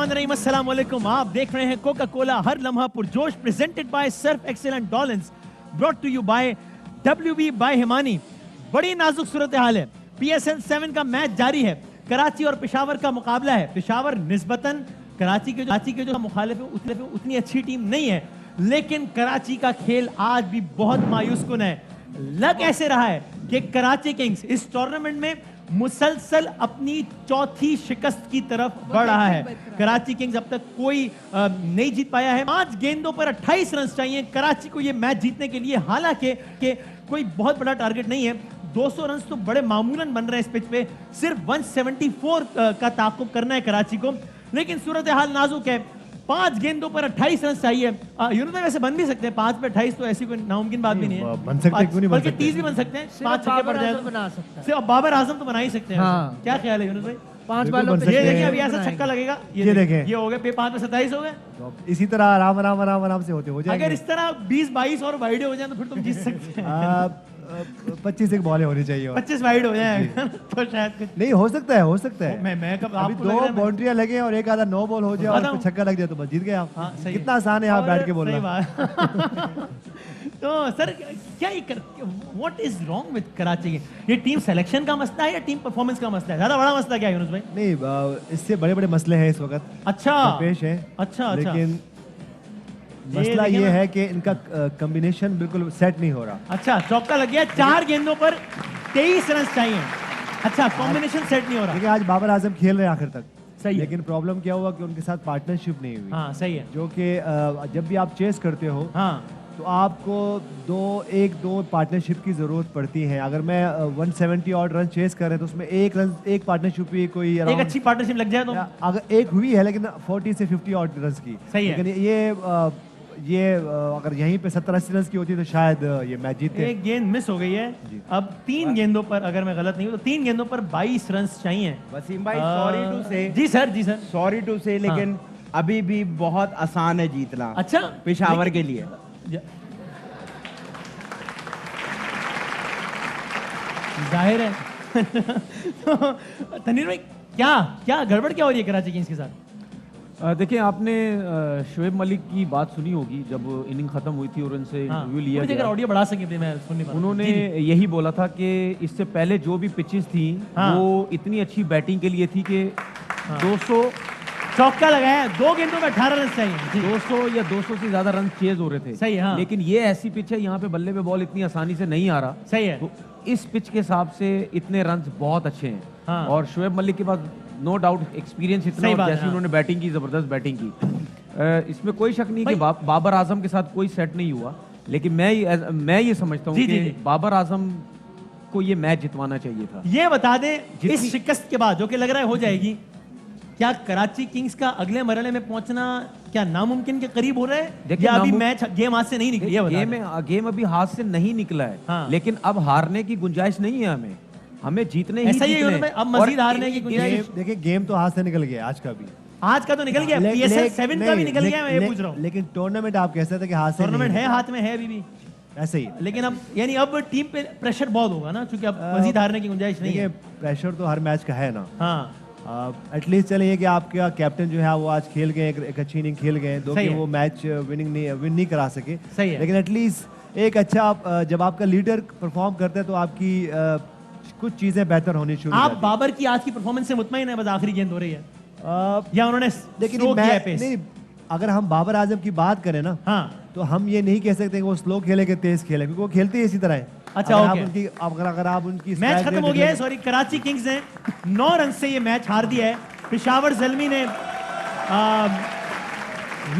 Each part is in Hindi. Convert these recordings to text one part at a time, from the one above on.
बिस्मिल्लाहिर्रहमानिर्रहीम, अस्सलाम वालेकुम। आप देख रहे हैं कोका कोला हर लम्हा पुरजोश, presented by Surf Excel and डॉलेंस, brought to you by WB by Himani. बड़ी नाजुक सूरत हाल है। PSL 7 का मैच जारी है। कराची और पेशावर का मुकाबला है। पेशावर निस्बतन कराची के जो मुखालिफ है उतनी अच्छी टीम नहीं है, लेकिन कराची का खेल आज भी बहुत मायूस कुन है। लग ऐसे रहा है कि कराची किंग्स इस टूर्नामेंट में मुसलसल अपनी चौथी शिकस्त की तरफ बढ़ रहा है। कराची किंग्स अब तक कोई नहीं जीत पाया है। 5 गेंदों पर 28 रन चाहिए कराची को ये मैच जीतने के लिए। हालांकि कोई बहुत बड़ा टारगेट नहीं है, 200 रन तो बड़े मामूलन बन रहे हैं इस पिच पे। सिर्फ 174 का ताक़ुब करना है कराची को, लेकिन सूरत हाल नाजुक है। 5 गेंदों पर 28 रन चाहिए। यूनुस भाई वैसे बन भी सकते हैं 5 पे 28, तो ऐसी कोई नामुमकिन बात भी नहीं है। बन सकते हैं, क्यों नहीं बन बल्कि सकते? 30 भी बन सकते हैं। 5 छक्के पड़ जाए बना सकता है। सिर्फ बाबर आजम तो बना ही सकते हैं। हाँ। क्या ख्याल है यूनुस भाई? 5 बिल्कुल बालों बन पे सकते ये हैं। देखिए अभी ऐसा छक्का लगेगा, ये देखें। ये हो गए 5 पे 27 हो गए। इसी तरह आराम आराम आराम आराम से होते हो जाएंगे। अगर इस तरह 20-22 और वाइड हो जाए तो फिर तुम जीत सकते हैं। 25 एक बॉलें होनी चाहिए और 25 वाइड हो जाए तो शायद कुछ नहीं हो सकता है, हो सकता है। मैं कब अभी आपको लग रहा 2 है मैं- बाउंड्रियां लगे और एक आधा 9 बॉल हो जाए और बताऊं? फिर छक्का लग जाए तो बस जीत गए आप। हाँ, सही है। कितना आसान है यहाँ और बैठ के सही बोलना। बात। तो सर क्या what is wrong with Karachi? ये टीम सिलेक्शन का मसला है या टीम परफॉर्मेंस का मसला है? ज्यादा बड़ा मसला क्या है यूनुस भाई? नहीं, इससे बड़े बड़े मसले हैं इस वक्त अच्छा पेश है। अच्छा। लेकिन मसला देखिए ये ना। है कि इनका कॉम्बिनेशन बिल्कुल सेट नहीं हो रहा। अच्छा, चौका लग गया। 4 गेंदों पर 23 रन चाहिए। अच्छा, कॉम्बिनेशन सेट नहीं हो रहा। देखिए आज बाबर आजम खेल रहे हैं आखिर तक, सही है। लेकिन प्रॉब्लम क्या हुआ कि उनके साथ पार्टनरशिप नहीं हुई। हाँ सही है। जो कि जब भी आप चेस करते हो हाँ तो आपको 2 पार्टनरशिप की जरूरत पड़ती है। अगर मैं 170 और रन चेस कर रहे हैं तो उसमें एक पार्टनरशिप भी कोई एक around- अच्छी पार्टनरशिप लग जाए तो अगर एक हुई है लेकिन 40 से 50 और रन की। सही है। लेकिन ये अगर यहीं पे 70-80 रन की होती तो शायद ये मैच जीतते। एक गेंद मिस हो गई है। जी। अब 3 गेंदों पर, अगर मैं गलत नहीं हूँ तो 3 गेंदों पर 22 रन चाहिए। वसीम भाई सॉरी टू से, जी सर, जी सर। सॉरी टू से, लेकिन अभी भी बहुत आसान है जीतना अच्छा, पेशावर के लिए। जाहिर है। तो तनीर भाई क्या गड़बड़ क्या हो रही है कराची किंग्स के साथ? देखिए आपने शोएब मलिक की बात सुनी होगी जब इनिंग खत्म हुई थी और उनसे इंटरव्यू लिया मुझे अगर गया। ऑडियो बढ़ा सके तो मैं सुन नहीं पा रहा। उन्होंने जी, जी। यही बोला था कि इससे पहले जो भी पिचेस थी हाँ। वो इतनी अच्छी बैटिंग के लिए थी कि 200 चौका लगाया है, 2 गेंदों में 18 रन चाहिए। जी। 200 या 200 से ज्यादा रन चेज हो रहे थे। सही है, हाँ। लेकिन ये ऐसी पिच है यहाँ पे बल्ले पे बॉल इतनी आसानी से नहीं आ रहा। सही है। तो इस पिच के हिसाब से इतने रन बहुत अच्छे हैं। हाँ। और शोएब मलिक के पास नो डाउट एक्सपीरियंस इतना, सही और बात है, जैसी हाँ। उन्होंने बैटिंग की, जबरदस्त बैटिंग की। इसमें कोई शक नहीं कि बाबर आजम के साथ कोई सेट नहीं हुआ, लेकिन मैं ये समझता हूँ जी, कि जी, जी। बाबर आजम को ये मैच जितवाना चाहिए था। ये बता दें जितनी- इस शिकस्त के बाद जो कि लग रहा है हो जाएगी, क्या कराची किंग्स का अगले मरहले में पहुंचना क्या नामुमकिन के करीब हो रहा है, देखिए, या अभी मैच गेम हाथ से नहीं निकली है? बता दें। गेम अभी हाथ से नहीं निकला है। हाँ। लेकिन अब हारने की गुंजाइश नहीं है हमें जीतने ही ऐसा ही है जीतने यूनुस भाई, हैं। अब और मजीद हारने की गुंजाइश। देखिए गेम तो हाथ से निकल गया आज का भी। आज का तो निकल गया, PSL 7 का भी निकल गया, मैं ये पूछ रहा हूँ। लेकिन टूर्नामेंट आप कह सकते हैं कि हाथ से टूर्नामेंट नहीं है, हाथ में है अभी भी, ऐसे ही। लेकिन अब यानी अब टीम पे प्रेशर बहुत होगा ना, क्योंकि अब मजीद हारने की गुंजाइश नहीं देखिए है। प्रेशर तो हर मैच का है ना। हाँ एटलीस्ट चलिए कि आपका कैप्टन जो है वो आज खेल गए, एक अच्छी इनिंग खेल गए, दो सही कि है। वो मैच विन नहीं करा सके। सही है। लेकिन एटलीस्ट एक अच्छा जब आपका लीडर परफॉर्म करता है तो आपकी कुछ चीजें बेहतर होनी शुरू हो आप जाती हैं। बाबर की आज की परफॉर्मेंस से मुतमईन है? बस आखिरी गेंद हो रही है या उन्होंने लेकिन slow किया है मैं pace? नहीं, अगर हम बाबर आजम की बात करें ना हाँ तो हम ये नहीं कह सकते कि वो स्लो खेले कि तेज खेले, क्योंकि वो खेलते ही इसी तरह है। अच्छा, अगर आप ओके। उनकी अगर आप उनकी मैच strike खत्म rate हो गया है। देखें- सॉरी, कराची किंग्स ने 9 रन से ये मैच हार दिया है। पेशावर ज़ल्मी ने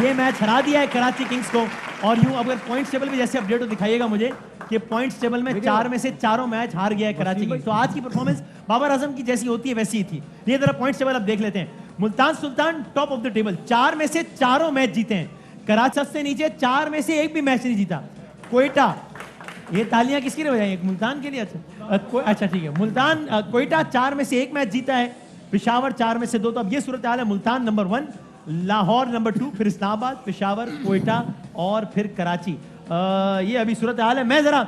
ये मैच हरा दिया है कराची किंग्स को। और यूं अगर पॉइंट्स टेबल पे जैसे अपडेट हो दिखाइएगा मुझे कि पॉइंट्स टेबल में 4 में से 4 मैच हार गया है कराची किंग्स। तो आज की परफॉर्मेंस बाबर आजम की जैसी होती है वैसी ही थी। ये जरा पॉइंट्स टेबल अब देख लेते हैं। Multan Sultan top of the table, 4 में से 4 मैच जीते हैं। कराची सबसे नीचे, 4 में से 1 भी मैच नहीं जीता। कोयटा, ये तालियां किसके लिए बजाई? मुल्तान के लिए? अच्छा ठीक है। मुल्तान कोयटा 4 में से 1 मैच जीता है। पेशावर 4 में से 2। तो अब ये सूरत हाल है। मुल्तान नंबर 1, लाहौर नंबर 2, फिर इस्लामाबाद, पेशावर, कोयटा और फिर कराची। ये अभी सूरत हाल है। मैं ज़रा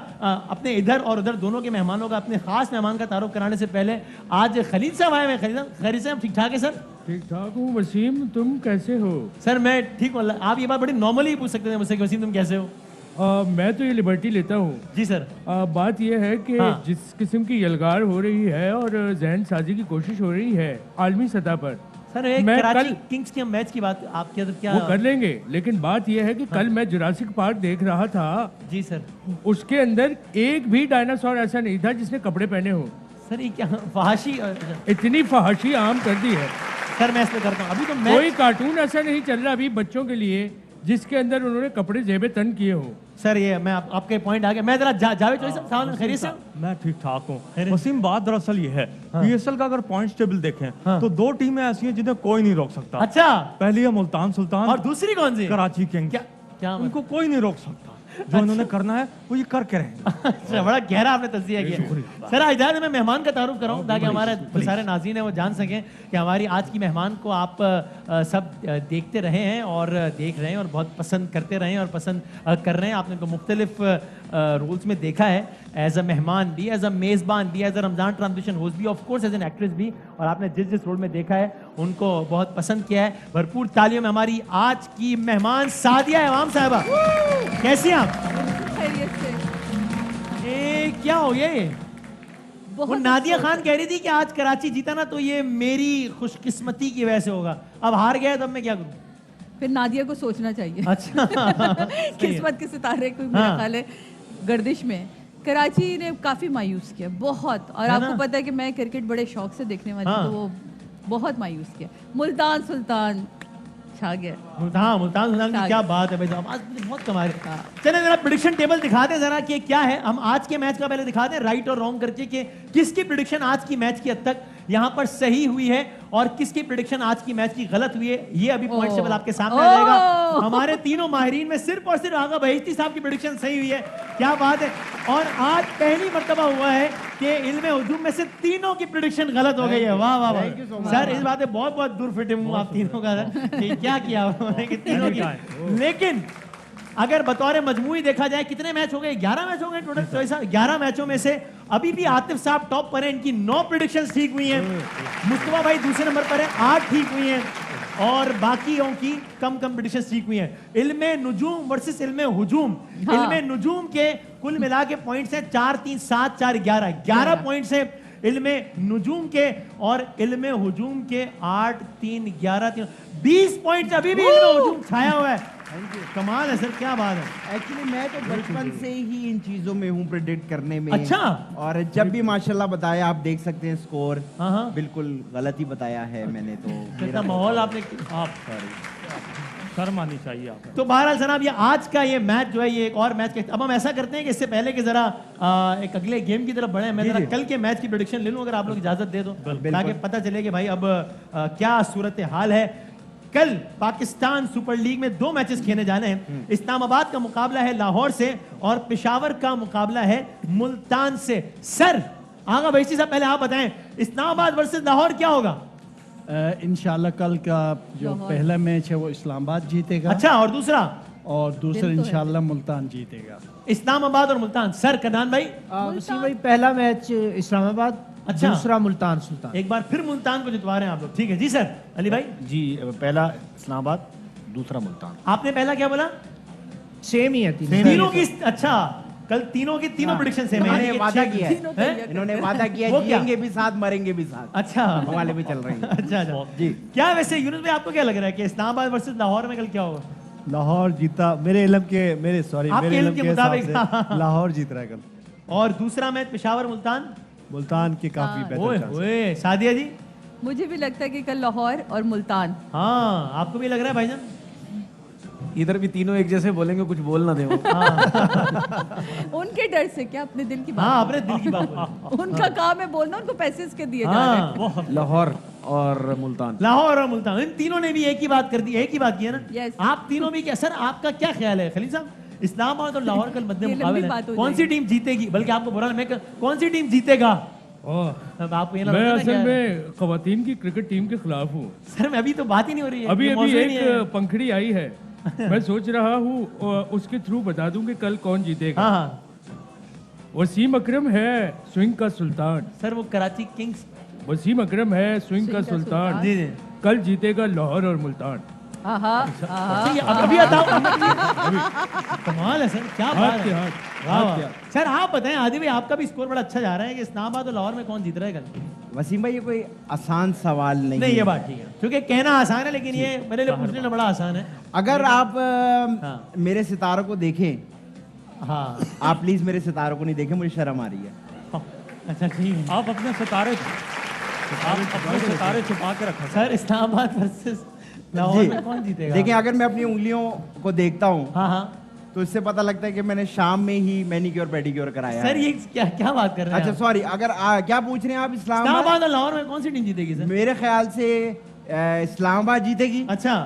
अपने इधर और उधर दोनों के मेहमानों का, अपने खास मेहमान का तारुफ कराने से पहले, आज खलीद साहब आए हुए हैं। खलीद साहब ठीक ठाक है सर? ठीक ठाक हूँ। वसीम, तुम कैसे हो? सर मैं ठीक हूँ। आप ये बात बड़ी नॉर्मली पूछ सकते थे मुझसे कि वसीम तुम कैसे हो। मैं तो ये लिबर्टी लेता हूँ। जी सर। बात यह है कि हाँ। जिस किस्म की यलगार हो रही है और जहन साजी की कोशिश हो रही है आलमी सतह पर, सर एक मैं कराची कल- किंग्स के मैच की बात आप क्या वो कर लेंगे, लेकिन बात यह है कि कल मैं जुरासिक पार्क देख रहा था। जी सर। उसके अंदर एक भी डायनासोर ऐसा नहीं था जिसने कपड़े पहने हो। सर ये क्या फहाशी इतनी फहाशी आम कर दी है। सर मैं इस पे करता हूँ अभी तो कोई मैच। कार्टून ऐसा नहीं चल रहा अभी बच्चों के लिए जिसके अंदर उन्होंने कपड़े जेबे तन किए हो। सर ये मैं आपके पॉइंट आ गया। मैं जरा जावेद चौधरी साहब सवाल खैरियत से। मैं ठीक ठाक हूँ। अरे। वसीम, बात दरअसल ये है, पीएसएल का अगर पॉइंट्स टेबल देखें हाँ। तो 2 टीमें ऐसी हैं जिन्हें कोई नहीं रोक सकता। अच्छा पहली है मुल्तान सुल्तान और दूसरी कौन सी है? कराची किंग्स। क्या क्या उनको कोई नहीं रोक सकता। जो इन्होंने करना है वो ये करके रहेंगे। अच्छा बड़ा गहरा आपने तज्जिया किया। सर इजाजत मैं मेहमान का तारुफ कराऊं ताकि हमारे सारे नाज़रीन हैं वो जान सकें कि हमारी आज की मेहमान को आप सब देखते रहे हैं और देख रहे हैं और बहुत पसंद करते रहे हैं और पसंद कर रहे हैं। आपने उनको मुख्तलिफ रोल्स में देखा है, एज अ मेहमान भी, एज अ मेज़बान भी, as a Ramzan transmission host भी, of course as an actress भी। और आपने जिस जिस रोल में देखा है उनको बहुत पसंद किया है। भरपूर तालियों में हमारी आज की मेहमान सादिया इमाम साहिबा। कैसी हैं आप? खैरियत से। ए क्या हो ये? वो बहुत नादिया अच्छा खान कह रही थी कि आज कराची जीता ना तो ये मेरी खुशकिस्मती की वजह से होगा। अब हार गया तब मैं क्या करूं? फिर नादिया को सोचना चाहिए। अच्छा किस्मत के सितारे कोई मेरा हाँ। ख्याल है गर्दिश में। कराची ने काफी मायूस किया बहुत। और है आपको ना? पता है कि मैं क्रिकेट बड़े शौक से देखने वाली हाँ। तो वो बहुत मायूस किया। मुल्तान सुल्तान छा गया। मुल्तान सुल्तान की क्या बात है भाई साहब, आज मुझे बहुत कमाल है। चलें जरा प्रिडिक्शन टेबल दिखा दें जरा कि क्या है। हम आज के मैच का पहले दिखा दें राइट और रॉन्ग करके कि किसकी प्रिडिक्शन आज की मैच की हद तक यहाँ पर सही हुई है और किसकी प्रिडिक्शन आज की मैच की गलत हुई है। ये अभी पॉइंट टेबल आपके सामने आ जाएगा। हमारे तीनों माहिरीन में सिर्फ और सिर्फ आगा बहिश्ती साहब की प्रिडिक्शन सही हुई है। क्या बात है। और आज पहली मर्तबा हुआ है कि इल्मे हुजूम में से तीनों की प्रिडिक्शन गलत हो गई है। वाह वाह वाह सर, इस बात में बहुत बहुत दूर फिटे हूँ आप तीनों का कि क्या किया उन्होंने कि तीनों की। लेकिन अगर बतौर मजमूई देखा जाए कितने मैच हो गए? 11 मैच हो गए टोटल। तो ऐसा 11 मैचों में से अभी भी आतिफ साहब टॉप पर हैं, इनकी 9 प्रिडिक्शंस ठीक हुई हैं। मुस्तफा भाई दूसरे नंबर पर है, 8 ठीक हुई हैं और बाकियों की कम प्रिडिक्शंस ठीक हुई हैं। इल्मे नुजूम वर्सेस इल्मे हुजूम। हाँ। इल्मे नुजूम के कुल मिला के पॉइंट्स हैं 4 3 7 4 11 11 पॉइंट्स हैं इल्मे नुजूम के और इल्मे हुजूम के 8 3 11 3 20 पॉइंट्स अभी भी इल्मे हुजूम छाया हुआ है। कमाल है सर, क्या बात है। एक्चुअली मैं तो बचपन से ही इन चीजों में हूँ, प्रेडिक्ट करने में। अच्छा। और जब भी माशाल्लाह बताया, आप देख सकते हैं स्कोर हाँ हाँ बिल्कुल गलत ही बताया है मैंने तो। कैसा माहौल आपने आप शर्म आनी चाहिए आप। तो बहरहाल जनाब ये आज का ये मैच जो है ये एक और मैच के अब हम ऐसा करते हैं कि इससे पहले कि जरा एक अगले गेम की तरफ बढ़े, मैं जरा कल के मैच की प्रेडिक्शन ले लूं अगर आप लोग इजाजत दे दो ताकि पता चले कि भाई अब क्या सूरत हाल है। कल पाकिस्तान सुपर लीग में 2 मैचेस खेले जाने हैं। इस्लामाबाद का मुकाबला है लाहौर से और पेशावर का मुकाबला है मुल्तान से। सर आगा बहिश्ती साहब पहले आप बताएं इस्लामाबाद वर्सेस लाहौर क्या होगा? इंशाल्लाह कल का जो लाहौर। पहला मैच है वो इस्लामाबाद जीतेगा। अच्छा और दूसरा? और दूसरा दिल तो है। इंशाल्लाह मुल्तान जीतेगा। इस्लामाबाद और मुल्तान। सर कनान भाई? वसीम भाई पहला मैच इस्लामाबाद, अच्छा। दूसरा मुल्तान सुल्तान। एक बार फिर मुल्तान को जितवा रहे हैं आप लोग, ठीक है जी सर। अली भाई जी, पहला इस्लामाबाद, दूसरा मुल्तान। आपने पहला क्या बोला? सेम ही है तीनों की। अच्छा कल तीनों की तीनों प्रेडिक्शन सेम है। इन्होंने वादा किया तीनों है, तैयार इन्होंने वादा किया वो है, क्या? जिएंगे भी साथ, मरेंगे भी साथ। अच्छा वाले भी चल रहे हैं। अच्छा अच्छा जी। क्या वैसे यूनुस भाई आपको क्या लग रहा है कि इस्लामाबाद वर्सेस लाहौर में कल क्या होगा? लाहौर जीता मेरे इल्म के आपके इल्म के हिसाब मुताबिक। से लाहौर जीत रहा है कल। और दूसरा मैच पेशावर मुल्तान। मुल्तान की काफी हाँ। बेहतर ओए चांस है। ओए सादिया जी? मुझे भी लगता है कि कल लाहौर और मुल्तान। हाँ आपको भी लग रहा है भाईजान? इधर भी तीनों एक जैसे बोलेंगे, कुछ बोल ना दे वो। उनके डर से क्या, अपने दिल की हाँ बात। अपने दिल की बात बोली। उनका काम है बोलना, उनको पैसे इसके दिए जा रहे हैं। हाँ लाहौर और मुल्तान। लाहौर और मुल्तान इन तीनों ने भी एक ही बात कर दी, एक ही बात की है ना। Yes. आप तीनों भी क्या सर आपका क्या ख्याल है खलील साहब? इस्लामाबाद और लाहौर कल मध्य ये लंबी मुकाबले बात हो कौन सी टीम जीतेगी? बल्कि आपको बुरा मैं कौन सी टीम जीतेगा? अब आपको ये मैं लगता है ना असल क्या- में खवातीन की क्रिकेट टीम के खिलाफ हूँ। सर मैं अभी तो बात ही नहीं हो रही है। अभी ये अभी मौजूद ही नहीं है। एक पंखड़ी आई है, मैं सोच रहा हूँ उसके थ्रू बता दूं कि कल कौन जीतेगा। हाँ हाँ वसीम अकरम है स्विंग का सुल्तान। सर वो कराची किंग्स। वसीम अकरम है स्विंग का स्विंग का सुल्तान। सुल्तान। जी जी कल जीतेगा लाहौर और मुल्तान। आहा, आहा, अच्छा, ये अभी बताओ। कमाल है सर, क्या बात हाथ के है। हाथ, वाह, हाथ वाह। के हाथ। सर आप बताएं, आदि भाई आपका भी स्कोर बड़ा अच्छा जा रहा है कि इस्लामाबाद और लाहौर में कौन जीत रहा है कल? वसीम भाई ये कोई आसान सवाल नहीं नहीं, है। ये बात ठीक है, क्योंकि कहना आसान है लेकिन ये मेरे लिए पूछने बड़ा आसान है। अगर आप हाँ। मेरे सितारों को देखें, हाँ, आप प्लीज मेरे सितारों को नहीं देखें, मुझे शर्म आ रही है। अच्छा ठीक है। आप अपने सितारे छुपा के रखा सर इस्लामाबाद वर्सेस लाहौर जी। में कौन जीतेगा? देखिए, अगर मैं अपनी उंगलियों को देखता हूँ हाँ हाँ तो इससे पता लगता है कि मैंने शाम में ही मैनिक्योर पेडिक्योर कराया सर, है। ये क्या क्या बात कर रहे हैं अच्छा आप? सॉरी, अगर क्या पूछ रहे हैं आप? इस्लामाबाद और लाहौर में कौन सी टीम जीतेगी सर? मेरे ख्याल से इस्लामाबाद जीतेगी अच्छा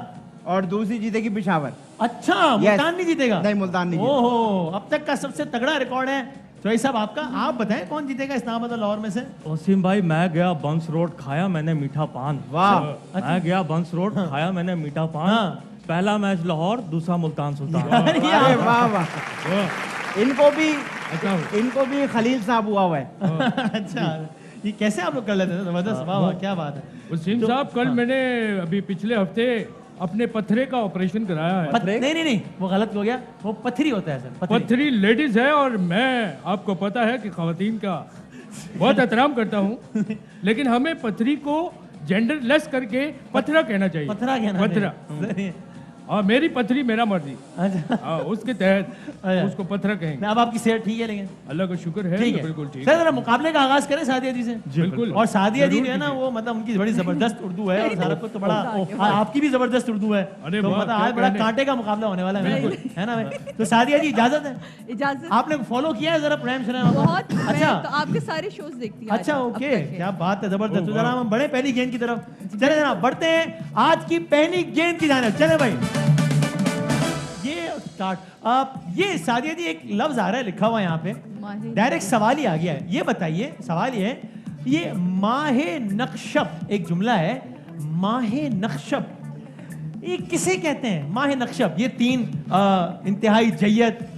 और दूसरी जीतेगी पेशावर। अच्छा, मुल्तान नहीं जीतेगा? नहीं, मुल्तान नहीं जीतेगा। ओहो, अब तक का सबसे तगड़ा रिकॉर्ड है। चौधरी साहब आपका, आप बताएं कौन जीतेगा इस्लामाबाद और लाहौर में से? वसीम भाई, मैं गया बंस रोड, खाया मैंने मीठा पान। वाह। मैं गया बंस रोड, खाया मैंने मीठा पान। हाँ। पहला मैच लाहौर, दूसरा मुल्तान सुल्तान। अरे ये अरे आप- वाह वाह, अच्छा हो। इनको भी खलील साहब हुआ हुआ है। अच्छा, ये कैसे आप लोग कर लेते हैं? जबरदस्त, वाह वाह, क्या बात है। वसीम साहब, कल मैंने अभी पिछले हफ्ते अपने पत्थरे का ऑपरेशन कराया है। नहीं नहीं नहीं, वो गलत हो गया, वो पथरी होता है सर, पथरी। पथरी लेडीज है और मैं, आपको पता है कि खवातीन का बहुत एहतराम करता हूँ, लेकिन हमें पथरी को जेंडर लेस करके पथरा कहना चाहिए। पथरा क्या नाम है? पथरा। सर, और मेरी पथरी मेरा मर्जी। अच्छा, हाँ, उसके तहत अच्छा। उसको पथरा कहेंगे। अब आपकी सेहत ठीक है लेकिन? अल्लाह का शुक्र है, ठीक है, बिल्कुल ठीक सर जरा मुकाबले का आगाज करें सादिया जी से। बिल्कुल। और सादिया जी जरूर जो है ना, कीजिए। वो मतलब उनकी बड़ी जबरदस्त उर्दू है और सारा कुछ तो बड़ा, ओह, आपकी भी जबरदस्त उर्दू है, अरे तो वाह, मतलब क्या आज बड़ा कहने। कांटे का मुकाबला होने वाला है, है ना भाई? तो सादिया जी इजाजत है, इजाजत। आपने फॉलो किया है जरा प्राइम चैनल? बहुत, मैं अच्छा तो आपके सारे शोज देखती हूँ। अच्छा, आज अब ओके, तक के। क्या बात है, जबरदस्त। तो जरा हम बढ़े पहली गेंद की तरफ, चले जरा बढ़ते हैं आज की पहली गेंद की जानिब। चले भाई, ये स्टार्ट। अब ये सादिया जी, एक लफ्ज आ रहा है लिखा हुआ यहाँ पे, माहे- डायरेक्ट सवाल ही आ गया है। ये बताइए, सवाल ये है, ये माहे नक्शब एक जुमला है, माहे नक्शब, ये किसे कहते हैं? माहे नक्शब, ये तीन इंतहाई जय्यत,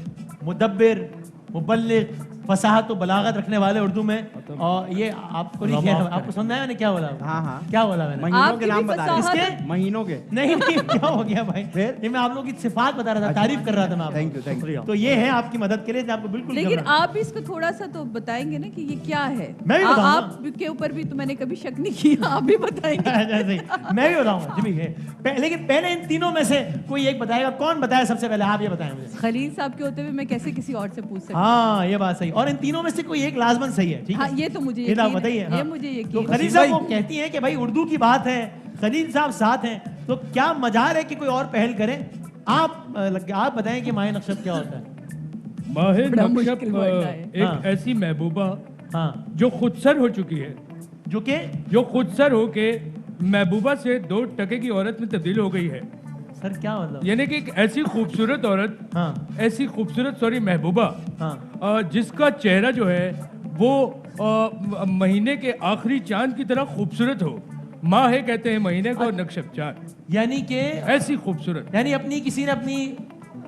मुदब्बिर, मुबल्लिग, फसाहत और बलागत रखने वाले उर्दू में, और ये आपको नहीं क्या, आपको समझ आया मैंने क्या बोला? हाँ हाँ, क्या बोला मैंने? महीनों आपकी के नाम भी बता रहे फसाहत हैं। है। महीनों के। नहीं नहीं, क्या हो गया भाई? फिर? ये मैं आप लोगों की सिफात बता रहा था, तारीफ कर रहा था मैं आपको। Thank you, thank you. तो ये है आपकी मदद के लिए, आपको बिल्कुल लेकिन घबरा- आप भी इसको थोड़ा सा तो बताएंगे ना कि ये क्या है। मैं भी बताऊंगा। आप के ऊपर भी तो मैंने कभी शक नहीं किया, आप भी बताएंगे। अच्छा, सही, मैं भी बताऊंगा जी भी है। लेकिन पहले इन तीनों में से कोई एक बताएगा। कौन बताया सबसे पहले? आप ये बताएं मुझे। खलील साहब के होते हुए मैं कैसे किसी और से पूछ सकती हूँ? हाँ, ये बात सही। और इन तीनों में से कोई एक लाजमन सही है, ठीक हाँ, है? ये तो मुझे ये आप यकीन है। बताइए। ये हाँ। मुझे यकीन तो है। खलील साहब वो कहती हैं कि भाई उर्दू की बात है, खलील साहब साथ हैं, तो क्या मजाल है कि कोई और पहल करे? आप बताएं कि माहे नक्शब क्या होता है? माहे बड़ा नक्शब मुश्किल word है। एक हाँ। ऐसी महबूबा हाँ, जो खुदसर हो चुकी है, जो खुदसर होके महबूबा से 2 टके की औरत में तब्दील हो गई है। सर क्या मतलब? यानी कि एक ऐसी खूबसूरत औरत, हाँ ऐसी खूबसूरत महबूबा, हाँ, जिसका चेहरा जो है वो महीने के आखिरी चांद की तरह खूबसूरत हो। माहे कहते हैं महीने को, नक्शब चांद, यानी कि ऐसी खूबसूरत। यानी अपनी किसी ने अपनी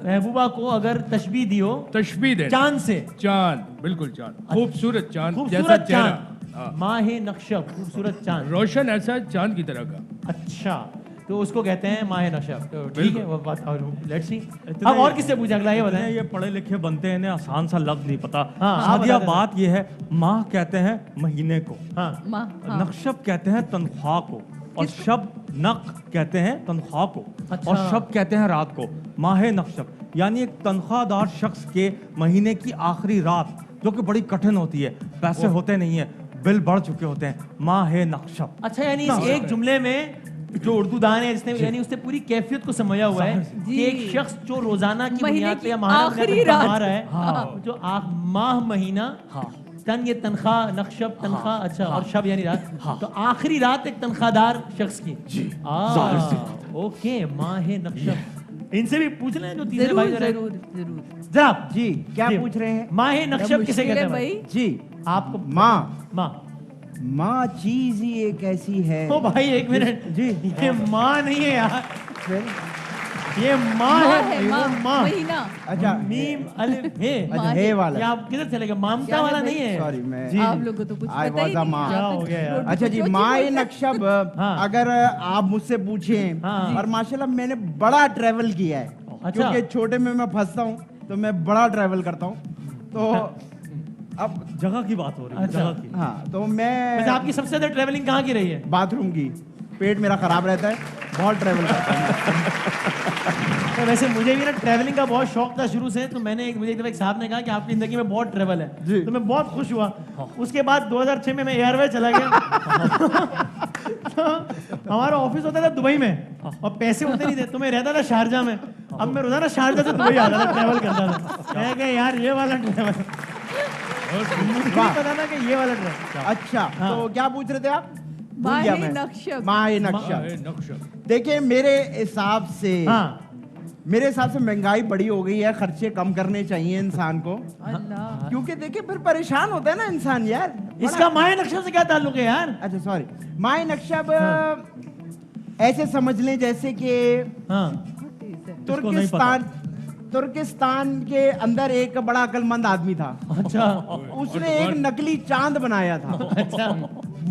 महबूबा को अगर तशबीह दी हो तशबीह दे चांद से, चांद, बिल्कुल चांद, खूबसूरत चांद जैसा खूबसूरत चेहरा। चांद, हाँ। माहे नक्शब, खूबसूरत चांद, रोशन ऐसा चांद की तरह का। अच्छा, तो उसको कहते हैं माहे नक्शब। तो ठीक बिल्कुल। है, वो बात, और लेट्स सी। अब और किससे पूछा? अगला ये इतने बताएं। ये पढ़े लिखे बनते हैं, इन्हें आसान सा लफ्ज नहीं पता। हाँ, आप सादिया, बता दें। बात ये है, माह कहते हैं महीने को, हाँ, हाँ। नक्शब कहते हैं तनख्वाह को, और शब नक कहते हैं तनख्वाह को, अच्छा। और शब कहते हैं रात को। माहे नक्शब यानी एक तनख्वाहदार शख्स के महीने की आखिरी रात, जो कि बड़ी कठिन होती है, पैसे होते नहीं है, बिल बढ़ चुके होते हैं। माहे नक्शब। अच्छा, यानी इस एक जुमले में जो उर्दू दान है, जिसने यानी उसने पूरी कैफियत को समझा हुआ है कि एक शख्स जो रोजाना की महीने बुनियाद पे की या माह आखिरी कमा रात। रहा है, हाँ। जो माह महीना, तन ये तनख्वाह, नक्शब तनख्वाह, अच्छा, और शब यानी रात, तो आखिरी रात एक तनख्वाहदार शख्स की। ओके, माहे नक्शब। इनसे भी पूछ लें जो तीसरे भाई जरूर जरा। जरूर जरूर। जरा जी, क्या जी। पूछ रहे हैं? माहे नक्शब किसे मुश्किल कहते है हैं भाई? भाई। जी, आपको माँ। माँ चीज ही एक ऐसी है। ओ भाई, एक मिनट जी। ये माँ नहीं है यार। फिर ये माँ है, माँ, माँ। महीना। अच्छा मीम अलिफ हे। अच्छा हे वाला ये आप किधर चले गए? ममता क्या वाला है नहीं है। सॉरी मैं जी, आप जी। लोगों को तो कुछ I पता ही was a नहीं माँ। है। क्या आप हो तो गया यार? रोटी अच्छा को जी चोची माए बोलते हैं। नक्शब हाँ। अगर आप मुझसे पूछें हाँ। और माशाल्लाह मैंने बड़ा ट्रैवल किया है अच्छा। क्योंकि छोटे में मैं फंसता हूँ तो मैं बड़ा ट्रैवल करता हूँ तो अब जगह की बात हो रही है, अच्छा। जगह की। हाँ तो मैं वैसे आपकी सबसे ज्यादा ट्रेवलिंग कहाँ की रही है? बाथरूम की पेट मेरा खराब रहता है बहुत ट्रैवल करता हूँ तो वैसे मुझे भी ना ट्रैवलिंग का बहुत शौक था शुरू से, तो मुझे एक दफा एक साहब ने कहा कि आपकी जिंदगी में बहुत ट्रैवल है, तो मैं बहुत खुश हुआ। उसके बाद 2006 में मैं एयरवे चला गया। तो हमारा ऑफिस होता था दुबई में और पैसे होते नहीं थे, तो मैं रहता था शारजा में। अब मैं रोजाना शारजा से दुबई आता था, ट्रैवल करता था। मैं कहा यार ये वाला ट्रैवल मुझे नहीं पता था कि ये वाला ट्रैवल। अच्छा तो क्या पूछ रहे थे आप भूल माहे गया मैं। नक्शब। माहे नक्शब नक्शा। देखिए मेरे हिसाब से हाँ, मेरे हिसाब से महंगाई बड़ी हो गई है खर्चे कम करने चाहिए इंसान को अल्लाह। क्योंकि देखिए फिर परेशान होता है ना इंसान यार इसका माए नक्शा से क्या ताल्लुक है यार? अच्छा सॉरी माए नक्शब ऐसे समझ लें जैसे कि हाँ, तुर्किस्तान तुर्किस्तान के अंदर एक बड़ा अक्लमंद आदमी था अच्छा उसने एक नकली चांद बनाया था अच्छा।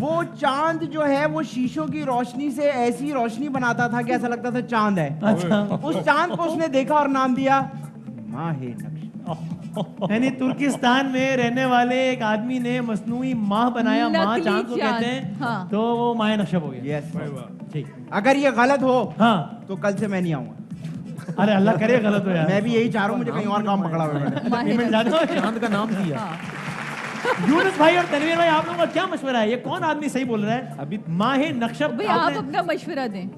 वो चांद जो है वो शीशों की रोशनी से ऐसी रोशनी बनाता था कि ऐसा लगता था चांद है अच्छा। उस चांद को उसने देखा और नाम दिया माहे नक्शा यानी तुर्किस्तान में रहने वाले एक आदमी ने मसनूई माह बनाया, माह नकली चांद को चांद, कहते हैं, हाँ। तो वो माह नक्शब हो गया। यस ठीक। अगर ये गलत हो हाँ, तो कल से मैं नहीं आऊंगा अरे अल्लाह करे गलत हो यार। मैं भी यही चाह रहा हूँ मुझे कहीं और काम पकड़ा हुआ है माहे पेमेंट नक्शब। ज्यादा हो। चांद का नाम दिया। हाँ। यूनुस भाई और तनवीर भाई, आप लोगों का क्या मशवरा है? ये कौन आदमी सही बोल रहा है? अभी माहे नक्शब भाई आप आपने- अपना मशवरा दें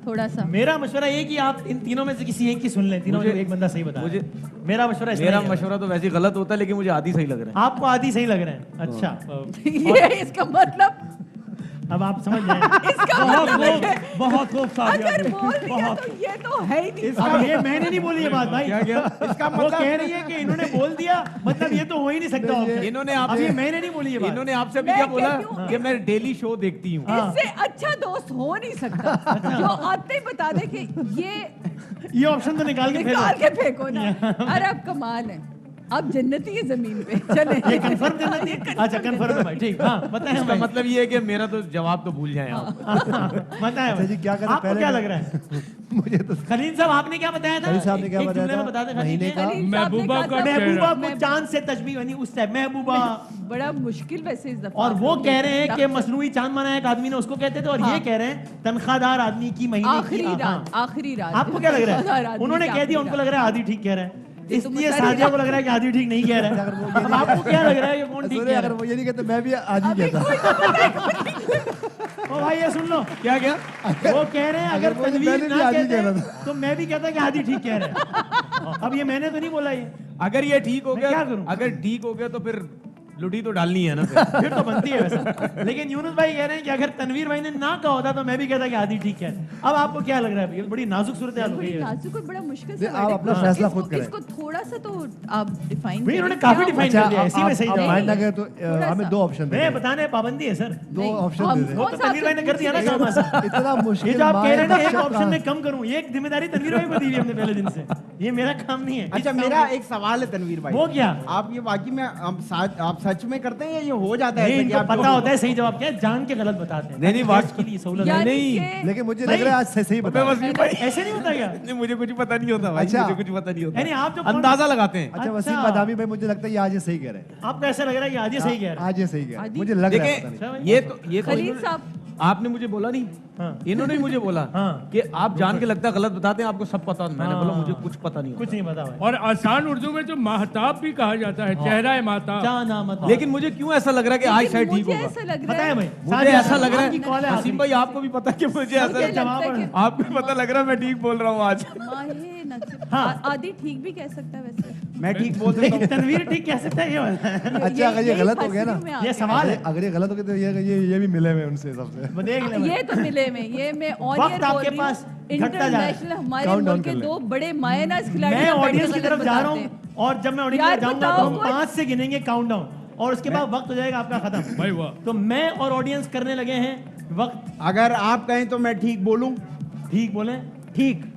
थोड़ा सा। मेरा मशवरा ये कि आप इन तीनों में से किसी एक की सुन लें। तीनों में से एक बंदा सही बता मुझे- मेरा मशवरा इसमें मेरा नहीं है। मशवरा तो वैसे ही गलत होता है, लेकिन मुझे आदि सही लग रहा है। आपको आदि सही लग रहे हैं। अच्छा, ये इसका मतलब अब आप समझ जाए। इसका बहुत मतलब है खूब, बहुत खूब साबिया अगर जी। बोल दिया तो ये तो है ही नहीं। अब ये मैंने नहीं बोली ये बात भाई। इसका वो मतलब कह रही है कि इन्होंने बोल दिया, मतलब ये तो हो ही नहीं सकता option। इन्होंने अब आपसे ये मैंने नहीं बोली ये बात। इन्होंने आपसे भी मैं क्या बोला कहती हूँ- कि मैं डेली शो देखती हूँ। हाँ। इससे अच्छा दोस्त हो नहीं सकता जो आते ही बता दे कि ये ये ऑप्शन तो निकाल के निकाल फेंको। के फेंको ना। अरे अब कमाल है, अब जन्नती है जमीन पे। चले ये कंफर्म देना नहीं है? अच्छा कंफर्म है भाई, ठीक। हाँ बताएं इसका भाई। मतलब ये है कि मेरा तो जवाब तो भूल जाए आप। बताएं अच्छा भाई। जी, क्या करें? आपको पहले क्या मैं- लग रहा है? मुझे तो खलील साहब आपने क्या बताया था? खलील साहब ने क्या एक बताया जुमले में था? बता दें खलील महीने जी। का? खलील साहब ने महबूबा कहा का था- महबूबा चेहरा। को चांद से तशबीह, यानी उस टाइप महबूबा। बड़ा मुश्किल वैसे इस दफा और आप वो लोग कह रहे हैं कि डॉक्टर- मसनूई चांद बनाया एक आदमी ने, उसको कहते थे। और हाँ। ये कह रहे हैं तनख्वाहदार आदमी की महीने की। आखिरी हाँ। रात, आखिरी रात। आपको क्या लग रहा आखिरी है? रात उन्होंने की कह दिया, आखिरी उनको रात। लग रहा है आदि ठीक कह रहे हैं, ये तो इसलिए बता रही सादिया है। को लग रहा है कि आदि ठीक नहीं कह रहे हैं। अब आपको क्या लग रहा है कि कौन ठीक सुने, कह अगर रहा वो ये नहीं कहते मैं भी आज ही अभी कहता। कोई तो पता है? ओ भाई ये सुन लो, क्या क्या? वो कह रहे हैं अगर अगर वो तनवीर मैंने ना भी आदि कहते कहना तो मैं भी कहता कि आदि ठीक कह रहे हैं। अब ये मैंने तो नहीं बोला ये। अगर ये ठीक हो मैं गया, क्या करूं? अगर ठीक हो गया तो फिर लुटी तो डालनी है ना फिर। फिर तो बनती है वैसा। लेकिन यूनुस भाई कह रहे हैं कि अगर तनवीर भाई ने ना कहा होता तो मैं भी कहता कि आदि ठीक है। अब आपको क्या लग रहा है? ये बड़ी नाजुक सूरत हाल हो गई बड़ी है। नाजुक और बड़ा मुश्किल नहीं, सा आप word है। अपना फैसला इसको- खुद करें। इसको थोड़ा सा तो आप डिफाइन भाई इन्होंने काफी डिफाइन कर दिया, इसी में सही आप जवाब माइंड ना है। करें तो थोड़ा हमें सा। दो ऑप्शन मैं बताने पाबंदी है सर। दो ऑप्शन दे वो दें। तो तनवीर भाई ने कर दिया ना काम आसान। इतना ये मुश्किल जो आप कह रहे हैं ना एक माइंड ऑप्शन में कम करूं, ये एक जिम्मेदारी तनवीर भाई को दी हुई हमने पहले दिन से। ये मेरा काम नहीं है। अच्छा मेरा एक सवाल है तनवीर भाई वो क्या? आप ये वाकई में आप सच में करते हैं या ये हो जाता है नहीं, ऐसा कि इनको आप पता होता है सही जवाब क्या है, जान के गलत बताते हैं। नहीं, बात के लिए सहूलत है। यानी नहीं, कि- लेकिन मुझे लग रहा है आज सही बता रहा है। ऐसे नहीं होता क्या? नहीं, मुझे कुछ पता नहीं होता भाई। अच्छा। मुझे कुछ पता नहीं होता। यानी आप जो अंदाजा लगाते हैं। अच्छा वसीम अच्छा। बादामी भाई, मुझे लगता है ये आज ये सही कह रहे हैं। आपको ऐसा लग रहा है कि आज ये सही कह रहा है? आज ये सही कह रहे हैं, आदि- मुझे लग रहा है। पता अच्छा नहीं। भाई। ये तो खलील इन्होंने- साहब आपने मुझे बोला नहीं, हाँ। इन्होंने ही मुझे बोला हाँ। कि आप जान के लगता है गलत बताते हैं, आपको सब पता। मैंने बोला मुझे कुछ पता नहीं कुछ होता। नहीं पता भाई। और आसान उर्दू में जो महताब भी कहा जाता है, चेहरा है महताब। क्या नाम है? लेकिन मुझे क्यों ऐसा लग रहा है कि आज लेकिन शायद ठीक मुझे होगा? ऐसा लग पता रहा है है भाई, मुझे ऐसा लग रहा आपकी कॉल है है वसीम भाई, आपको भी पता है कि मुझे ऐसा मुझे लगता है कि आपको भी पता लग रहा है मैं ठीक बोल रहा हूँ आज। माहे नक्शब। हाँ। आदि ठीक भी कह सकता है वैसे। मैं ठीक बोल देता लेकिन हूँ तनवीर ठीक कह सकता है ये वाला। अच्छा अगर ये यही गलत हो गया ना, फंसी हूँ मैं ये आके। सवाल है। अगर ये गलत हो गया तो ये भी मिले हुए उनसे सबसे। वो देख ले भाई। ये तो मिले में ये मैं ऑन वक्त एयर आपके बोल पास रही हूँ। घटता जा रहा है। इंटरनेशनल हमारे Count down मुल्क के कर ले। दो बड़े मायनाज खिलाड़ी मैं यहाँ बैठ के ऑडियंस की गलत तरफ जा रहा बताते हूँ हैं। और जब मैं ऑडियंस यार में जाऊंगा तो बताओ हम कुछ। 5 से गिनेंगे काउंटडाउन और उसके बाद वक्त हो जाएगा आपका खत्म। भाई वाह। तो मैं और ऑडियंस करने लगे हैं वक्त। अगर आप कहें तो मैं ठीक बोलूं ठीक बोले? ठीक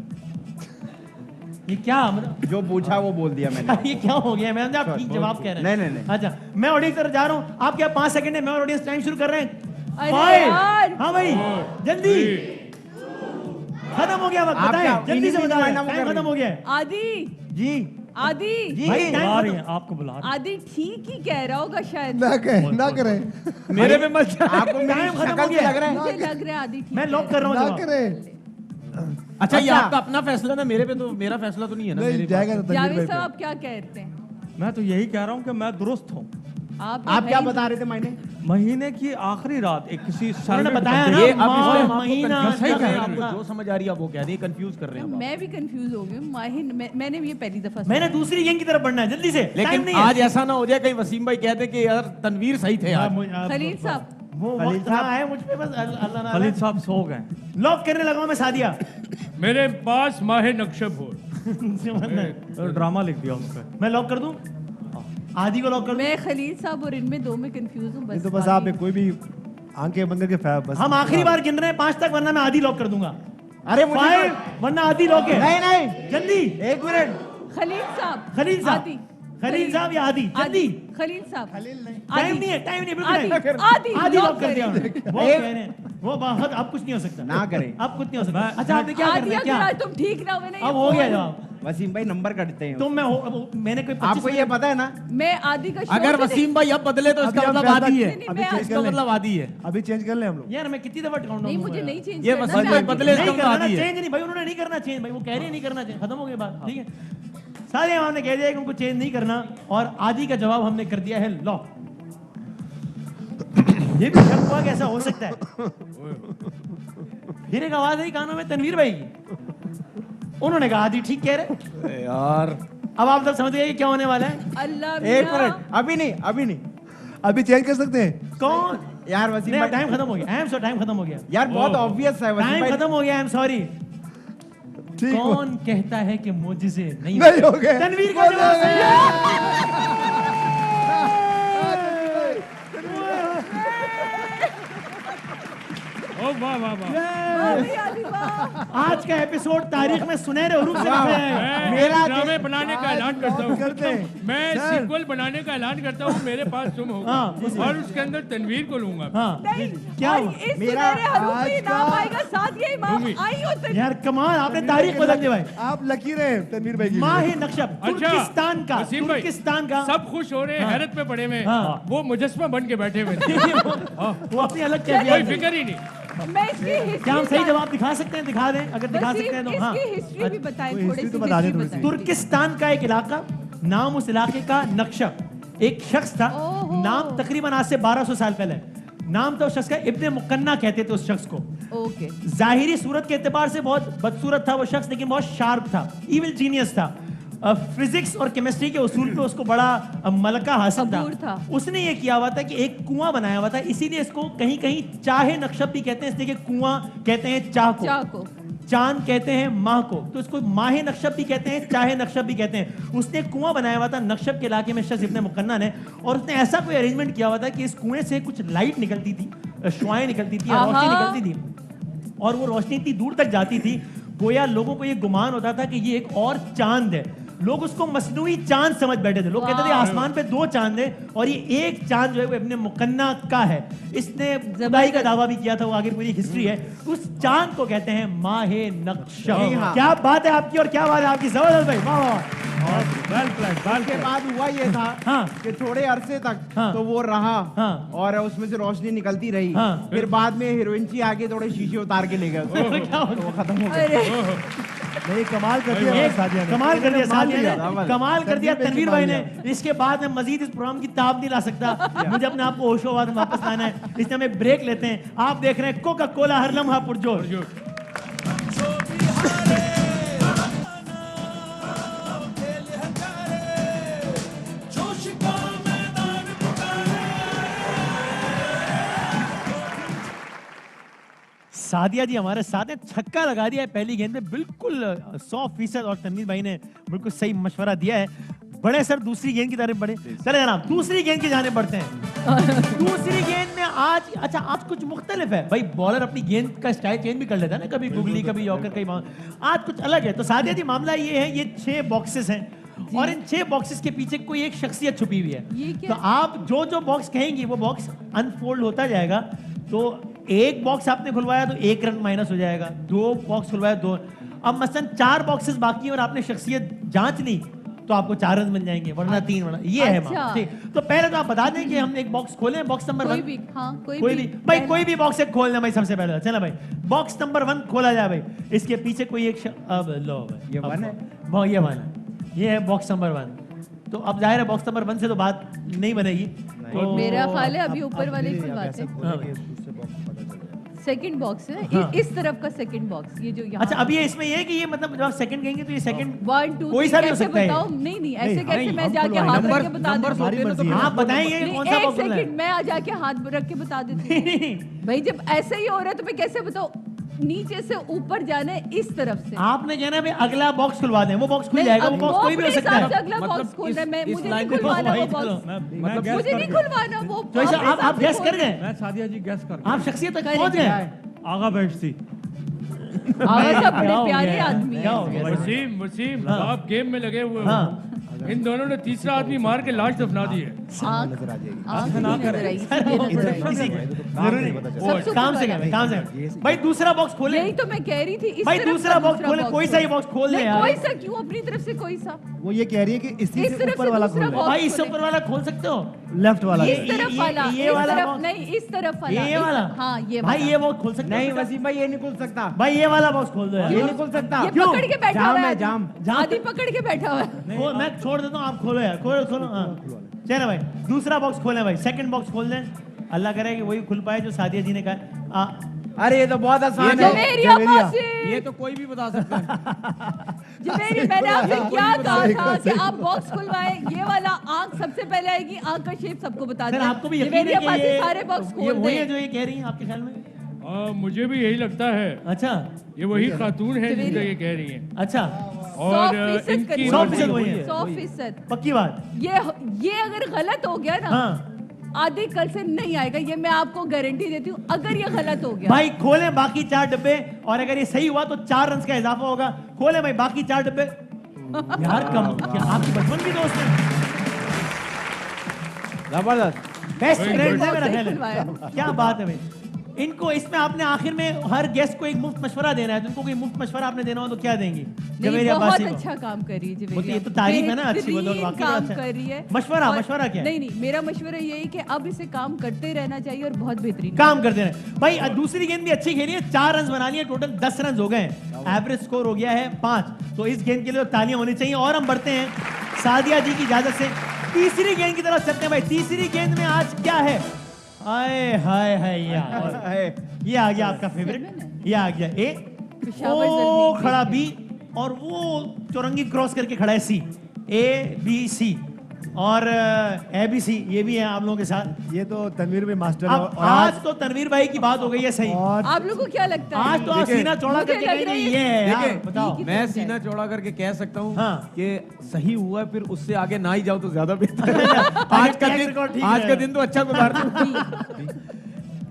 ये क्या मतलब जो पूछा वो बोल दिया मैंने। ये क्या हो गया? मैं आप ठीक जवाब कह रहे हैं। नहीं। अच्छा, मैं ऑडियंस तरफ जा रहा हूँ। आप क्या 5 सेकंड है, मैं और ऑडियंस टाइम शुरू कर रहे हैं। अरे 5 यार। हाँ भाई जल्दी खत्म हो गया वक्त, आप बताएं क्या जल्दी से इन्हीं बताएं, मीना में टाइम कर खत्म हो गया है। आदि जी आदि भाई बुला टाइम रही हैं, आपको बुला रही हैं। आदि ठीक ही कह रहा होगा शायद। ना करें मेरे पे मत आपको मेरी टाइम खत्म शक्ल हो से गया। लग रहा है। मुझे लग रहा है आदि ठीक मैं है। लॉक कर रहा हूँ ना जवाब। करें। अच्छा ये अच्छा। आपका अपना फैसला ना, मेरे पे तो मेरा फैसला तो नहीं है ना। नहीं मेरे जाएगा तो तनवीर जावेद भाई साहब पे। आप क्या कहते हैं? मैं तो यही कह रहा हूँ कि मैं दुरुस्त हूँ। आप क्या बता रहे थे मैंने? महीने की आखिरी रात एक किसी उन्होंने सैलड बताया बर्थडे- ना, ये अब इसमें हम आपको महीना confuse सही नफर कह रहे हैं, आपका। आपको जो समझ आ रही है आप वो कह रही है, कंफ्यूज कर रहे हैं आप। मैं भी कंफ्यूज हो गई हूँ। माहिन मैंने ये पहली दफा सुना। मैंने दूसरी गैंग की तरफ बढ़ना है, जल्दी से टाइम लेकिन नहीं है। आज ऐसा ना हो जाए कहीं वसीम भाई कहते कि यार तनवीर सही थे आज। खलील साहब वो खलील वक्त ना आए मुझ पे बस अल्लाह ना खलीद साहब सो गए। लॉक करने लगा हूं मैं सादिया। मेरे पास माहे नक्शब हो। तो ड्रामा लिख दिया उस पर। मैं लॉक कर दूं, आदि को लॉक कर दूं। मैं खलील साहब और इनमें दो में कंफ्यूज हूँ। ये तो बस आप कोई भी आंखें बंद करके बस हम आखिरी बार गिन रहे हैं 5 तक, वरना मैं आदि लॉक कर दूंगा। अरे मुझे 5 वरना आदि लॉक है। नहीं जल्दी एक मिनट। खलील साहब खलील साहब, आदि खलील साहब या आदि, जल्दी। खलील साहब टाइम नहीं है, टाइम नहीं, बिल्कुल आदि नहीं। आदि आदि लॉक लॉक कर दिया उन्होंने। वो कह रहे हैं वो बहुत, अब कुछ नहीं हो सकता। ना करें। अब कुछ नहीं हो सकता। अच्छा आपने क्या आदि करना है अगर क्या? आज तुम ठीक ना हुए ना अब हो गया जवाब। वसीम भाई नंबर कटते हैं। तुम मैंने कोई 25 आपको ये पता है ना? मैं आदि का अगर वसीम भाई अब बदले तो इसका अभी हम मतलब आदि है। नहीं, अभी मैं चेंज इसका कर लें। मतलब आदि है। अभी चेंज कर ले हम लोग। यार मैं कितनी दफा काउंट नहीं मुझे नहीं चेंज ये करना, वसीम मैं भाई आदि बदले का- इसका नहीं मतलब करना, आदि है। चेंज नहीं भाई, उन्होंने नहीं करना चेंज भाई, वो कह रहे हैं नहीं करना चेंज, खत्म हो गई बात, ठीक है। सारे इमाम ने कह दिया कि उनको चेंज नहीं करना, और आदि का जवाब हमने कर दिया है लॉक। ये भी शक हुआ कि ऐसा हो सकता है। फिर एक आवाज आई कानों में तनवीर भाई की, उन्होंने कहा आदि ठीक कह रहे। यार अब आप सब समझ गए कि क्या होने वाला है। अल्लाह एक मियां। मिनट, अभी नहीं। अभी चेंज कर सकते हैं। कौन? यार वसीम नहीं भाई टाइम खत्म हो गया, आई एम सॉरी, टाइम खत्म हो गया, यार बहुत ऑब्वियस है वसीम टाइम भाई। खत्म हो गया, आई एम सॉरी। ठीक हो कौन कहता है कि मोजिज़े नहीं नहीं हो गए। तनवीर का जवाब सही है। ओ वाह वाह वाह। वाह, आदि वाह। आज का एपिसोड तारीख में सुनहरे हरूफ से लिखा जाएगा। मैं मेरा ड्रामे बनाने का ऐलान करता हूँ। करते हैं। मैं सर। सीक्वल बनाने का ऐलान करता हूँ। मेरे पास तुम हो हाँ, और उसके अंदर तनवीर को लूंगा। हाँ नहीं क्या और हुआ? इस मेरा सुनहरे हरूफ में आज नाम का- आएगा, साथ ये इमाम भूमि। आई होते। यार कमाल, आपने तारीख बदल दी भाई। आप लकीर हैं तनवीर भाई की। माह नक्शब तुर्किस्तान का, वसीम भाई, तुर्किस्तान का। सब खुश हो रहे हैं, हाँ। हैरत में पड़े हुए हैं। हाँ। वो मुजस्मा बन के बैठे हुए थे। वो अपनी अलग कोई कैफियत में। फिक्र ही नहीं। मैं इसकी हिस्ट्री क्या हम सही जवाब दिखा सकते हैं? दिखा दें, अगर दिखा सकते हैं तो। हाँ, इसकी हिस्ट्री भी बताएं, कोई थोड़ी हिस्ट्री सी तो बता दें हिस्ट्री थोड़ी सी। बताएं। तुर्किस्तान का एक इलाका, नाम उस इलाके का नक्शब। एक शख्स था, ओहो। नाम तकरीबन आज से 1200 साल पहले, नाम था उस शख्स का इब्ने मुकन्ना कहते थे उस शख्स को। ओके जाहिरी सूरत के एतबार से बहुत बदसूरत था वो शख्स, लेकिन बहुत शार्प था, इविल जीनियस था। फिजिक्स और केमिस्ट्री के उसूल पे उसको बड़ा मलका हासिल सबूर था। था। उसने ये किया हुआ था कि एक कुआं बनाया हुआ था, इसीलिए इसको कहीं कहीं चाहे नक्शब भी कहते हैं, इसलिए कि कुआं कहते हैं चाह को, चाह को। चांद कहते हैं माह को, तो इसको माहे नक्शब भी कहते हैं, चाहे नक्शब भी कहते हैं। उसने एक कुआं बनाया हुआ था नक्शब के इलाके में शख्स इब्ने मुकन्ना ने, और उसने ऐसा कोई अरेंजमेंट किया हुआ था कि इस कुएं से कुछ लाइट निकलती थी, शुआएं निकलती थी, आहा। रोशनी निकलती थी, और वो रोशनी इतनी दूर तक जाती थी, गोया लोगों को ये गुमान होता था कि ये एक और चांद है। लोग उसको मसनूई चांद समझ बैठे थे। लोग कहते थे वाह। आसमान पे 2 चांद है और ये एक चांद जो है वो इब्ने मुकन्ना का है। इसने खुदाई का दावा भी किया था, वो आगे पूरी हिस्ट्री है। उस चांद को कहते हैं माहे नक्शब। जी हाँ। क्या बात है आपकी, और क्या बात है आपकी, जबरदस्त भाई, वाह वाह। उसके बाद हुआ ये था हाँ। कि थोड़े अरसे तक हाँ। तो वो रहा, हाँ। और उसमें से रोशनी निकलती रही। हाँ। फिर बाद में हीरोइन आगे थोड़े शीशे उतार के ले गए उसको। क्या हो तो वो खत्म हो गया। अरे नहीं कमाल कर दिया एक सादिया ने। कमाल कर दिया सादिया ने, कमाल। कमाल कर दिया तनवीर भाई तनवीर भाई ने। कमाल इसके बाद में मजीद इस प्रोग्राम की ताब नहीं ला सकता, मुझे अपने आप को होशोवाद में वापस लाना है, इसलिए हमें ब्रेक लेते हैं। आप देख रहे हैं कोका कोला हर लम्हा पुरजोर। सादिया जी हमारे साथ हैं, छक्का लगा दिया है पहली गेंद में, बिल्कुल 100%, और तनवीर भाई ने बिल्कुल सही मशवरा दिया है। बड़े सर दूसरी गेंद की तरफ बढ़े। चले जनाब दूसरी गेंद की जाने बढ़ते हैं। दूसरी गेंद में आज अच्छा आज कुछ मुख्तलिफ है भाई, बॉलर अपनी गेंद का स्टाइल चेंज भी कर लेता है ना, कभी गुगली कभी यॉर्कर कभी आज कुछ अलग है। तो सादिया जी मामला ये है, ये 6 बॉक्सेस हैं और इन 6 बॉक्सेस के पीछे कोई एक शख्सियत छुपी हुई है। ये क्या? तो आप जो जो बॉक्स कहेंगी वो बॉक्स अनफोल्ड होता जाएगा। तो एक बॉक्स आपने खुलवाया तो 1 रन माइनस हो जाएगा, 2 बॉक्स खुलवाया 2। अब मसलन 4 बॉक्सेस बाकी हैं और आपने शख्सियत जांच ली तो आपको 4 रन मिल जाएंगे, वरना 3 वरना ये है अच्छा। मामला। ठीक, तो पहले तो आप बता दें कि हम एक बॉक्स खोलें, बॉक्स नंबर 1 कोई भी, हाँ, कोई भी भाई पहला- कोई भी बॉक्स एक खोल लें भाई सबसे पहले। चला भाई बॉक्स नंबर 1 खोला जाए भाई। इसके पीछे कोई एक अब लो भाई ये 1 है? ये 1 है, ये है बॉक्स नंबर 1। तो अब जाहिर है बॉक्स नंबर 1 से तो बात नहीं बनेगी। तो मेरा ख्याल है अभी ऊपर वाले आप खुलवाते ऐसा हैं। खोलें कि उससे बॉक्स पता चल जाए। सेकंड बॉक्स है, हाँ। इस तरफ का सेकंड बॉक्स, ये जो यहाँ। अच्छा अब ये इसमें ये है कि ये मतलब जब आप सेकंड कहेंगे तो ये सेकंड 1 2 कोई सा भी हो कैसे सकता है। बताओ? नहीं ऐसे नहीं, कैसे मैं हम जाके खुलवाएंगे। हाथ रख नंबर के बता नंबर देती हूँ। हमारी मर्जी है। आप बताएंगे कि कौन सा एक बॉक्स खोलना है। सेकंड मैं आ जाके हाथ रख के बता देती हूँ। भाई जब ऐसे ही हो रहा है तो मैं कैसे बताऊँ? नीचे से ऊपर जाना है इस तरफ से। आपने कहना भाई अगला बॉक्स खुलवा दें, वो बॉक्स खुल नहीं, जाएगा, अब वो बॉक्स कोई भी हो अपने सकता हिसाब से है। अगला मतलब बॉक्स खोल रहा है, इस मुझे नहीं लाइन पे खुलवाना वो भाई, बॉक्स। चलो। मतलब मुझे नहीं खुलवाना वो तो ऐसा अपने आप हिसाब से गैस खोल कर रहे गए, हैं। मैं सादिया जी गैस कर आप शख्सियत तक करें, पहुंच गए। आगा बैठती आवाज आप बड़े क्या हो प्यारे गया? आदमी क्या हैं। हो गया? वसीम वसीम हाँ। आप गेम में लगे हुए हाँ। हो। इन दोनों ने तीसरा आदमी मार के लाश दफना दी है। आँख नजर आ जाएगी। आँख नहीं नजर आई, सर, ये वो नजर आई। जरूरी पता चल सबसे काम से ऊपर गए, काम से गए। ये- भाई दूसरा बॉक्स खोले, यही तो मैं कह रही थी, इस भाई तरफ दूसरा का बॉक्स खोले, कोई सा ही बॉक्स खोल ले नहीं, यार। कोई सा क्यों, अपनी तरफ से कोई सा। वो ये कह रही है कि इसी इस से तरफ ऊपर से वाला दूसरा खोल बॉक्स भाई इससे खोले। ऊपर वाला खोल सकते हो, लेफ्ट वाला ये- इस तरफ वाला, ये इस वाला तरफ बॉक्स। नहीं, इस तरफ वाला। ये इस- वाला हाँ ये भाई वाला। ये वो खोल सकते नहीं हो? वसीम भाई ये नहीं खुल सकता, भाई ये वाला बॉक्स खोल दो यार। ये नहीं खुल सकता। ये क्यों? पकड़ के बैठा जाम हुआ है, है जाम। आदि पकड़ के बैठा हुआ है। मैं छोड़ देता हूँ, आप खोलो यार, खोलो खोलो। हाँ चलो भाई दूसरा बॉक्स खोलें भाई, सेकंड बॉक्स खोल दें। अल्लाह करे कि वही खुल पाए जो सादिया जी ने कहा। अरे ये तो बहुत आसान है। जवेरिया जवेरिया। मौसी, ये तो कोई भी बता सकता है। जवेरी, मैंने आपसे क्या कहा था कि आप बॉक्स खुलवाएं, ये वाला आंख सबसे पहले आएगी, आंख का शेप सबको बता सर दें। आपको भी यकीन जवेरिया है मौसी कि सारे बॉक्स ये खोल वही है दें। जो ये कह रही हैं आपके ख्याल में? मुझे भी यही लगता है, अच्छा ये वही खातून है जवेरी। जिनका ये कह रही है। अच्छा, और 100% इनकी करिए। 100% वही है। 100%। पक्की बात। ये अगर गलत हो गया ना, हाँ आदि कल से नहीं आएगा, ये मैं आपको गारंटी देती हूँ। अगर ये गलत हो गया, भाई खोलें बाकी 4 डब्बे, और अगर ये सही हुआ तो 4 रन का इजाफा होगा। खोलें भाई बाकी 4 डब्बे। यार कम क्या आपकी बचपन की दोस्त है, जबरदस्त। बेस्ट वही फ्रेंड है बॉक्स मेरा नहीं ख्याल है। खुलवाया। क्या बात है भाई। इनको इसमें आपने आखिर में हर गेस्ट को एक मुफ्त मशवरा देना है, तो इनको कोई मुफ्त मशवरा आपने देना हो तो क्या देंगी? नहीं, जवेरिया बहुत बासी को। अच्छा काम कर रही है वो तो जवेरिया। ये तो तारीफ है ना, अच्छी, वो तो बेहतरीन वाकई काम अच्छा है। कर रही है। मशवरा- और- मशवरा क्या है? नहीं, मेरा मशवरा यही कि अब इसे काम करते रहना चाहिए और बहुत बेहतरीन काम करते रहे भाई। दूसरी गेंद भी अच्छी खेली है, 4 रन बना लिए, टोटल 10 रन हो गए हैं, एवरेज स्कोर हो गया है 5। तो इस गेंद के लिए तो तालियां होनी चाहिए। और हम बढ़ते हैं सादिया जी की इजाजत से तीसरी गेंद की तरफ चलते हैं भाई। तीसरी गेंद में आज क्या है? हाय हाय हाय यार, ये आ गया आपका फेवरेट, ये आ गया ए, पेशावर ओ जर्नी। खड़ा बी, और वो चौरंगी क्रॉस करके खड़ा है सी। ए बी सी और ए बी सी, ये भी है आप लोगों के साथ। ये तो तनवीर में मास्टर है। अब और आज तो तनवीर भाई की बात हो गई है सही। और आप लोगों को क्या लगता है? आज तो आप सीना चौड़ा मुझे करके लग कहेंगे रहा है ये है यार, देखिए, बताओ। की मैं तरफ सीना है। चौड़ा करके कह सकता हूँ हाँ। कि सही हुआ, फिर उससे आगे ना ही जाओ तो ज्यादा बेहतर है। आज का दिन आज का दिन तो अच्छा गुजार दो।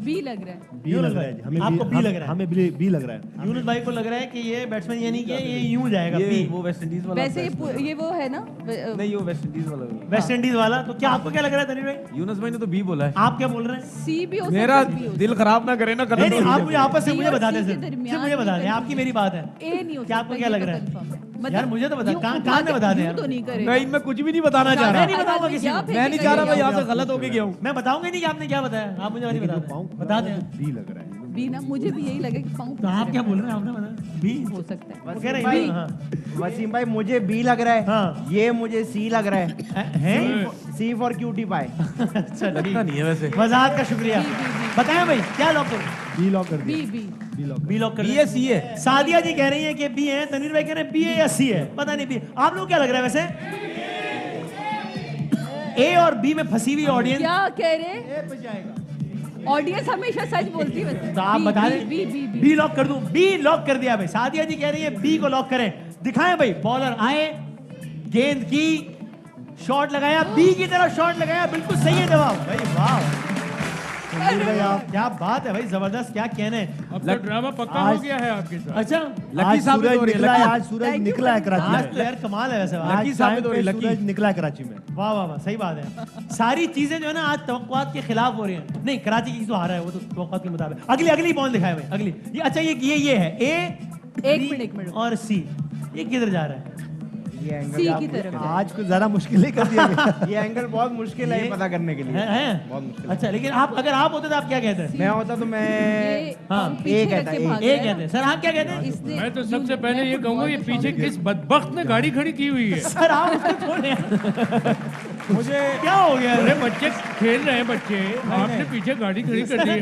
बी लग रहा है। बी लग रहा है जी, हमें आपको बी लग रहा है? हमें बी लग रहा है। यूनुस भाई को लग रहा है कि ये बैट्समैन ये नहीं कि ये यूं जाएगा ये बी। वो वेस्ट इंडीज वाला वैसे बैट्समैन ये वो है ना, नहीं, वो वेस्ट इंडीज वाला वेस्ट इंडीज वाला। तो क्या आपको क्या लग रहा है तनवीर भाई? यूनुस भाई ने तो बी बोला है। आप क्या बोल रहे हैं? सी भी हो सकता मेरा है, B हो दिल खराब ना करे ना, नहीं गलत नहीं, हो आप जाए। मुझे आपस में B मुझे और बता C दें के सिर्फ दरमियान मुझे बता भी दें, आपकी मेरी बात है। ए नहीं हो क्या आपको सकता, क्या ये लग तो रहा है? confirm है। यार मुझे तो बता, यूं कहाँ उठा कहाँ में के बता दें यूं यार। तो नहीं करेगा। मैं इनमें कुछ भी नहीं बताना चाह मैं रहा। नहीं बताऊंगा किसी को। मैं नहीं चाह रहा भाई यहाँ से गलत होके गया हूँ। मैं बताऊंगा ही नहीं कि आपने क्या बताया, आप मुझे वाली बता दें, बता दें। बी लग रहा है। बी ना, मुझे भी यही लगे कि पाँव तो आप क्या बोल रहे हैं? आपने बताया बी हो सकता है। वो कह रहे भाई, हैं हाँ। वसीम भाई मुझे बी लग रहा है, हाँ। ये मुझे सी लग रहा है। हैं? सी फॉर क्यूटी पाई। अच्छा लगता नहीं है वैसे। वजाहत का शुक्रिया। बताएं भाई क्या लॉक करो? बी लॉक कर बी दिया। बी बी लॉक बी लॉक कर बी दें। है, सी है। सादिया जी कह रही हैं कि बी है, तनवीर भाई कह रहे हैं बी है या सी है, पता नहीं बी। आप लोग क्या लग रहा है वैसे? ए और बी में फंसी हुई ऑडियंस। क्या कह रहे? ऑडियंस हमेशा सच बोलती है वैसे। तो आप बी, बता बी, दें बी बी बी बी लॉक कर दूं? बी लॉक कर दिया भाई। सादिया जी कह रही है बी को लॉक करें। दिखाएं भाई, बॉलर आए, गेंद की शॉट लगाया, बी की तरफ शॉट लगाया, बिल्कुल सही है जवाब भाई। वाह क्या बात है भाई, जबरदस्त, क्या कहने। अब तो ड्रामा पक्का हो गया है आपके साथ। अच्छा आज सूरज निकला है, आज सूरज निकला है कराची आज में। तो यार कमाल है वैसे। आज टाइम पे सूरज निकला है कराची में। वाह वाह वाह, सही बात है। सारी चीजें जो है ना आज तवक्कुआत के खिलाफ हो रही हैं। नहीं, कराची की तो हारा है, वो तो तवक्कुआत के मुताबिक। अगली बॉल दिखाए भाई, अगली। ये अच्छा, ये है ए, एक मिनट और सी। ये किधर जा रहा है? ये एंगल सी की तरफ जाए। आज कुछ ज्यादा मुश्किल नहीं कर दिया गया। ये एंगल बहुत मुश्किल है ये पता करने के लिए। है? बहुत मुश्किल। अच्छा, लेकिन आप अगर आप होते तो आप क्या कहते हैं? मैं होता तो मैं ये हाँ, हम पीछे कहता रख के है, भाग ए रहे कहते हैं। सर आप क्या कहते हैं? इसने मैं तो सबसे पहले ये कहूंगा ये पीछे किस बदबख्त ने गाड़ी खड़ी की हुई है। सर आप उसको छोड़े। मुझे क्या हो गया? अरे बच्चे खेल रहे हैं बच्चे, आपने पीछे गाड़ी खड़ी कर दी है।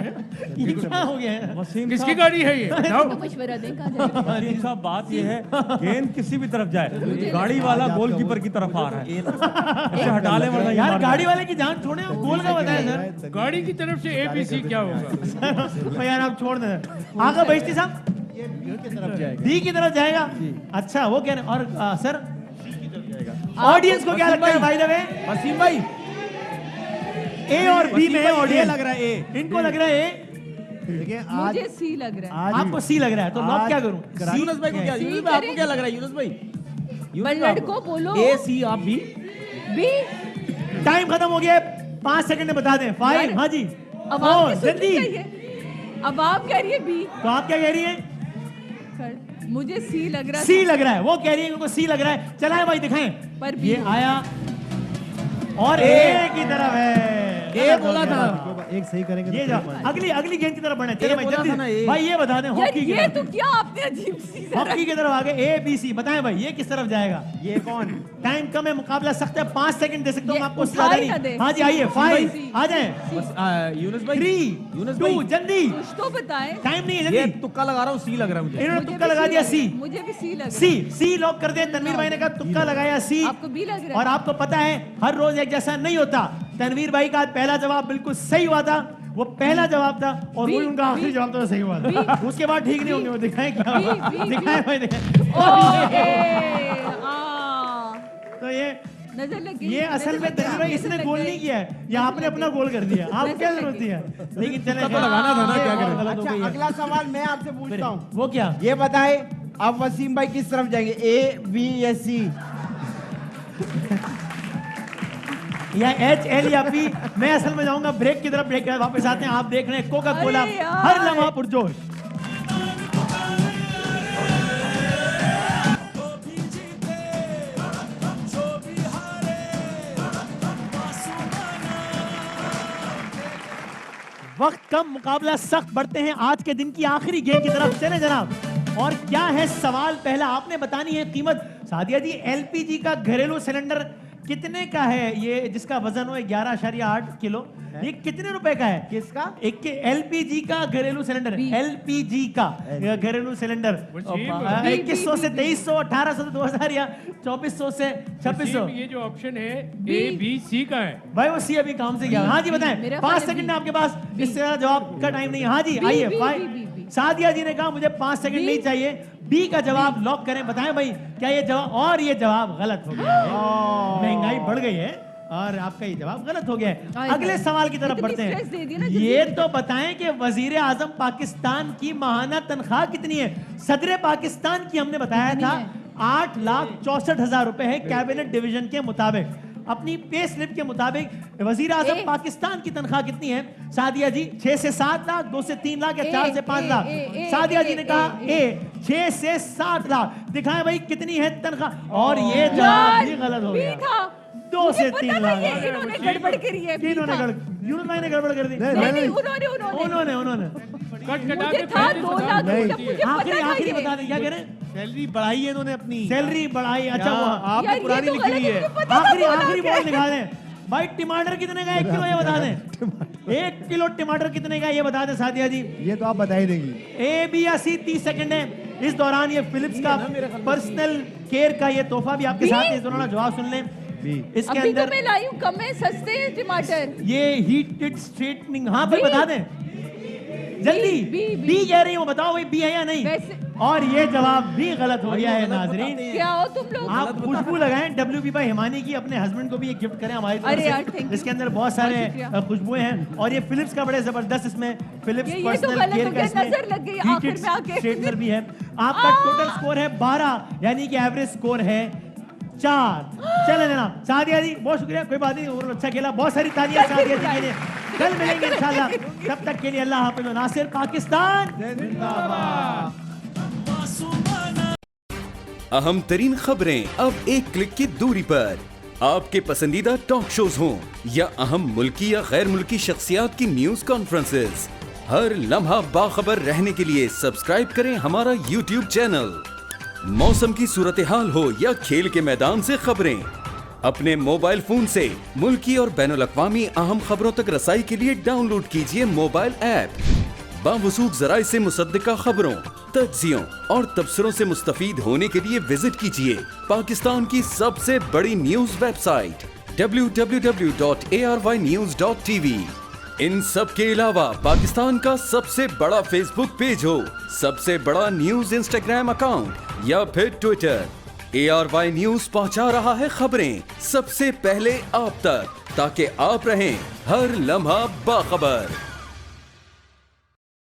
ये क्या हो गया है? वसीम किसकी साहब, गाड़ी है ये? बताओ। तो मशवरा दें कहाँ जाएगा। वसीम साहब, बात ये है गेंद किसी भी तरफ जाए, गाड़ी वाला गोलकीपर की तरफ आ रहा है। ऐसे हटा ले वरना ये यार मार गाड़ी वाले की जान छोड़े, आप गोल का बताएं सर। गाड़ी की तरफ से ABC क्या होगा? तो यार आप छोड़ दें। आगे बेइज्जती साहब, डी की तरफ जाएगा। अच्छा, वो कह रहे हैं। और सर ऑडियंस को क्या लगता है भाई? दबे वसीम भाई, ए और बी में है ऑडियंस। लग रहा है ए। इनको लग रहा है ए, देखिए आज मुझे सी लग रहा है। आपको सी लग रहा है, तो लॉक आज क्या करूं? यूनुस भाई को क्या, सी यूनुस भाई आपको करें। क्या लग रहा है? यूनुस भाई, बल्लड़ को बोलो। ए सी आप भी। बी। टाइम खत्म हो गया है, 5 सेकंड में बता दें। 5, हाँ जी, अब 4, आपकी सुननी जल्दी। चाहिए। अब आप कह रही है बी। तो आप क्या कह रही हैं? मुझे सी लग रहा है। सी लग रहा है, वो कह रही है उनको सी लग रहा है। चलाए भाई, दिखाएं। पर बी ये आया और ए की तरफ है। ए बोला था। एक सही करेंगे ये तो जाओ, फिर point। अगली गेंद की तरफ बढ़े। चलो भाई बोला जल्दी था ना, ए। भाई ये बता दें। यार हॉकी की ये तरफ, तो क्या आपने अजीब सी हॉकी की तरफ आगे ए बी सी। बताएं भाई ये किस तरफ जाएगा? ये कौन? टाइम कम है, मुकाबला सख्त है। 5 सेकंड दे सकता हूँ ये मैं आपको, उससे उठा ज्यादा ही ना दे। नहीं। हाँ जी आइए, 5 आ जाए। यूनुस भाई, 3, यूनुस 2, भाई, जल्दी, कुछ तो बताएं। टाइम नहीं है, ये जल्दी। तुक्का लगा रहा हूँ, सी लग रहा है मुझे। इन्होंने मुझे तुक्का भी लगा सी दिया लग सी। रहा है। मुझे भी सी लग रहा है। सी लॉक कर दिया। तनवीर भाई ने कहा तुक्का लगाया सी। आपको बी लग रहा और है। आपको पता है हर रोज एक जैसा नहीं होता। तनवीर भाई का आज पहला जवाब बिल्कुल सही हुआ था, वो पहला जवाब था। और वो बी, उनका आखिरी बी, जवाब तो सही हुआ बी, था। उसके बाद ठीक नहीं होंगे, वो दिखाएं क्या बी, होगा। बी, दिखाएं भाई, दिखाएं। तो ये नजर लग गई। ये असल में तनवीर भाई इसने गोल नहीं किया है, ये आपने अपना गोल कर दिया। आप क्या जरूरत है? लेकिन चले, तो लगाना था ना, क्या करें? गलत हो अच्छा गई है। अगला सवाल मैं आपसे पूछता हूँ। वो क्या? ये बताए अब वसीम भाई किस तरफ जाएंगे, ए बी या सी? या एच एल या पी? मैं असल में जाऊंगा ब्रेक की तरफ। ब्रेक के बाद वापस आते हैं। आप देख रहे हैं कोका कोला, अरे यार। हर लम्हा पुरजोश। वक्त कम, मुकाबला सख्त। बढ़ते हैं आज के दिन की आखिरी गेम की तरफ। चले जनाब, और क्या है सवाल? पहला आपने बतानी है कीमत। सादिया जी, एलपीजी का घरेलू सिलेंडर कितने का है? ये जिसका वजन हो 11.8 किलो, ये कितने रुपए का है? किसका? एक एलपीजी का घरेलू सिलेंडर, एलपीजी का घरेलू सिलेंडर। 2100 से 2300, 1800 से 2000 या 2400 से 2600। ये जो ऑप्शन है ABC का है। भाई वो सी अभी काम से गया। हाँ जी बताएं, मेरा 5 ख्याल है सेकंड बी। है आपके पास, इससे ज्यादा जवाब का टाइम नहीं है। हाँ जी बी, आइए। B, five. B, B. Sadia ji ने कहा मुझे 5 सेकंड बी। नहीं चाहिए, बी का जवाब लॉक करें। बताएं भाई क्या ये जवाब? और ये जवाब गलत हो गया है। महंगाई बढ़ गई है और आपका ये जवाब गलत हो गया है। अगले सवाल की तरफ इतनी बढ़ते stress दे दी ना हैं। जल्दी ये से। तो बताएं कि वजीर आजम पाकिस्तान की माहाना तनख्वाह कितनी है? सदर पाकिस्तान की हमने बताया कितनी था है? 8,64,000 रुपए है कैबिनेट डिवीजन के मुताबिक। अपनी पे स्लिप के मुताबिक वजीर आजम ए। पाकिस्तान की तनख्वाह कितनी है? सादिया जी 6 से 7 लाख, 2 से 3 लाख या 4 से 5 लाख? सादिया जी ने कहा ए 6 से 7 लाख। दिखाएं भाई कितनी है तनख्वाह। और ये जवाब भी गलत हो बी गया। था। 2 से मुझे 3 पता था लाख। ये इन्होंने गड़बड़ करी है। बी इन्होंने था। यूनुस भाई ने गड़बड़ कर दी। नहीं नहीं उन्होंने उन्होंने कट कटा मुझे के था पहले 2 बता लाख। दो। मुझे आखिरी पता था आखिरी ये। बता दें क्या करें? सैलरी बढ़ाई है इन्होंने अपनी। सैलरी बढ़ाई। अच्छा क्या? वो आपने यार, ये पुरानी तो लिखी गलत हुई है। मुझे पता था आखिरी 2 लाख आखिरी है। बॉल दिखा दें भाई। टमाटर कितने का 1 किलो ये बता दें। 1 किलो टमाटर कितने का ये बता दें सादिया जी। ये तो आप बता ही देंगी। ए बी या सी? 30 सेकंड है। इस दौरान ये फिलिप्स का पर्सनल केयर का ये तोहफा भी आपके साथ है। इस दौरान जवाब सुन लें। इसके अभी तो अंदर मैं लाई हूँ, कम है, सस्ते हैं टमाटर। ये हीटेड स्ट्रेटनिंग। हाँ भाई बी। बता दें जल्दी। बी, बी। बी कह रही हूँ, बताओ भाई बी है या नहीं? वैसे और ये जवाब भी गलत हो गया है नाजरीन। क्या हो तुम लोग? आप खुशबू लगाएं WB बाय हिमानी की, अपने हस्बैंड को भी एक गिफ्ट करें हमारी तरफ अरे से। यार, thank you। इसके अंदर बहुत सारे बहुत शुक्रिया। खुशबुएं हैं और ये फिलिप्स का बड़े जबरदस्त, इसमें फिलिप्स ये तो पर्सनल गलत केयर हो का गया, इसमें नजर लग गई आखिर में आके। स्ट्रेटनर भी है। आपका टोटल स्कोर है 12, यानी कि एवरेज स्कोर है 4। चले लेना सादिया जी, बहुत शुक्रिया, कोई बात नहीं, और अच्छा खेला, बहुत सारी तालियां सादिया जी के लिए। कल मिलेंगे इंशाल्लाह, तब तक के लिए अल्लाह हाफिज़। नासिर पाकिस्तान जिंदाबाद। अहम तरीन खबरें अब एक क्लिक की दूरी पर। आपके पसंदीदा टॉक शोज हों या अहम मुल्की या गैर मुल्की शख्सियात की न्यूज कॉन्फ्रेंसेस, हर लम्हा बाखबर रहने के लिए सब्सक्राइब करें हमारा YouTube चैनल। मौसम की सूरत हाल हो या खेल के मैदान से खबरें, अपने मोबाइल फोन से मुल्की और बैनुल-अक़वामी अहम खबरों तक रसाई के लिए डाउनलोड कीजिए मोबाइल ऐप। बावसूख ज़राए से मुसद्दिका खबरों, तज्ज़ियों और तबसरों से मुस्तफ़ीद होने के लिए विजिट कीजिए पाकिस्तान की सबसे बड़ी न्यूज वेबसाइट www.arYnews.tv। इन सब के अलावा पाकिस्तान का सबसे बड़ा फेसबुक पेज हो, सबसे बड़ा न्यूज इंस्टाग्राम अकाउंट या फिर ट्विटर, ARY न्यूज पहुंचा रहा है खबरें सबसे पहले आप तक, ताकि आप रहें हर लम्हा बाखबर।